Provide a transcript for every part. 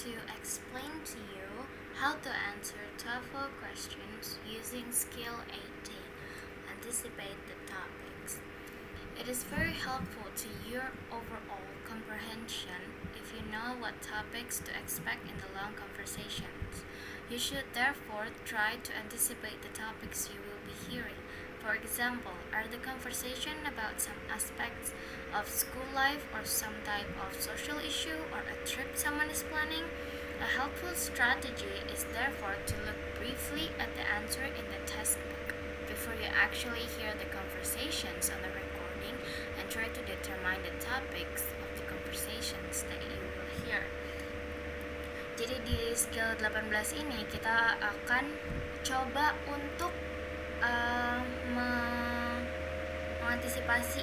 to explain to you how to answer Toefl questions using skill 18. Anticipate the topics. It is very helpful to your overall comprehension if you know what topics to expect in the long conversations. You should therefore try to anticipate the topics you will be hearing. For example, are the conversation about some aspects of school life or some type of social issue or a trip someone is planning? A helpful strategy is therefore to look briefly at the answer in the textbook before you actually hear the conversations on the recording and try to determine the topics of the conversations that you will hear. Jadi di skill 18 ini kita akan coba untuk mengantisipasi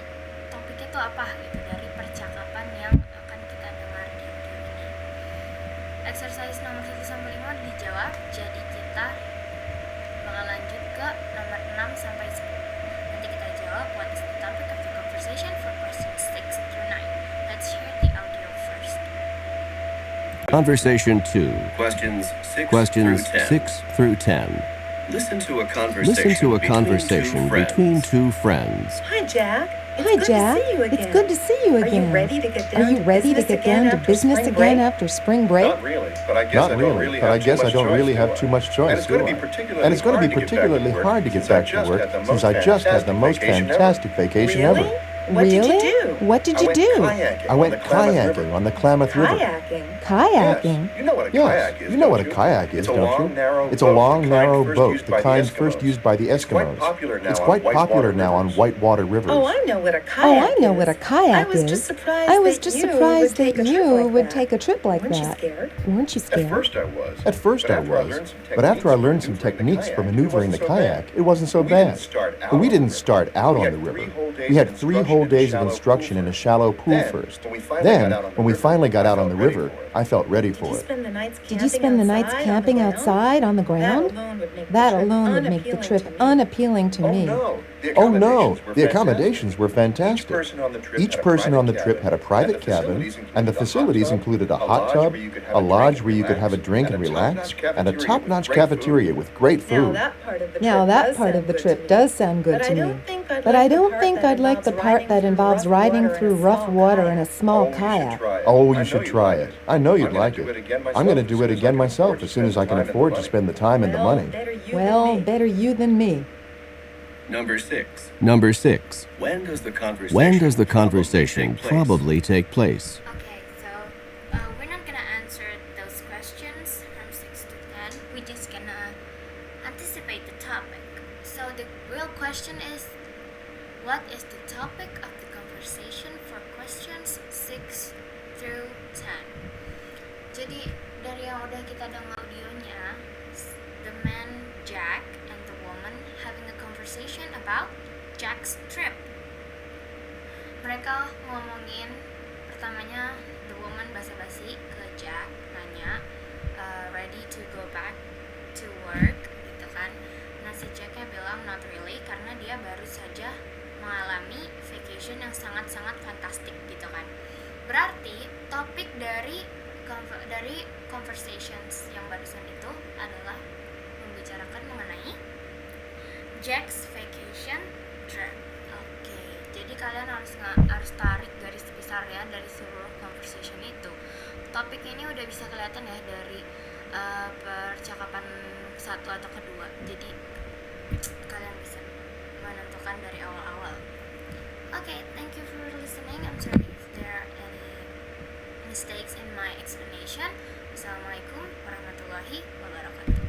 topiknya itu apa gitu dari percakapan yang akan kita dengar di audio ini. Exercise nomor 1 sampai 5 udah dijawab, jadi kita bakal lanjut ke nomor 6 sampai 10. Nanti kita jawab what is the topic of the conversation for questions 6 through 9. Let's hear the audio first. Conversation 2. Questions 6 through 10. Listen to a conversation between two friends. Hi, Jack. Hi, Jack. It's good to see you again. Are you ready to get down to business again after spring break? Not really, but I guess I don't really have too much choice. And it's going to be particularly hard to get back to work since I just had the most fantastic vacation ever. What did you do? What did you do? I went kayaking on the Klamath River. Kayaking? You know what a Yes, kayak is, you know what a don't kayak is, It's a don't long, you? narrow It's a long, narrow boat, used the by kind Eskimos. first used by the It's quite Eskimos. popular now It's on quite whitewater popular now on rivers. whitewater rivers. Oh, I know what a kayak Oh, I know what a is. kayak I was is. just surprised I was that just you surprised would take that a trip you like would that. take a trip like Weren't you that. scared? Weren't you At scared? first I was. At first I but after I learned some techniques for maneuvering the kayak, it wasn't so bad. But we didn't start out on the river. We had 3 whole days of instruction in a shallow pool first. Then, when we finally got out on the river, I felt ready for it. Did you spend the nights camping outside on the ground? That alone would make the trip unappealing to me. Oh no, the accommodations were fantastic. Each person on the trip had a private cabin, and the facilities included a hot tub, a lodge where you could have a drink and relax, and a top-notch cafeteria with great food. Now that part of the trip does sound good to me. But I don't think I'd like the part that involves riding through rough water in a small kayak. Oh, you should try it. I know you'd like it. I'm going to do it again myself as soon as I can afford to spend the time and the money. Well, better you than me. Number 6. When does the conversation probably take place? Okay, so we're not gonna answer those questions from 6 to 10. We're just gonna anticipate the topic. So the real question is, what is the topic of the conversation for questions 6 through 10? Jadi dari yang udah kita dengar audionya, the man Jack and the woman having a conversation about Jack's trip. Mereka ngomongin, pertamanya the woman basa-basi ke Jack, nanya ready to go back to work gitu kan. Nah si Jacknya bilang not really karena dia baru saja mengalami vacation yang sangat-sangat fantastik gitu kan. Berarti topik dari conversations yang barusan itu adalah membicarakan mengenai Jack's vacation trip. Oke, jadi kalian harus tarik garis besar ya dari seluruh conversation itu. Topik ini udah bisa kelihatan ya dari percakapan satu atau kedua. Jadi kalian bisa menentukan dari awal-awal. Okay, thank you for listening. I'm sorry if there are any mistakes in my explanation. Assalamualaikum warahmatullahi wabarakatuh.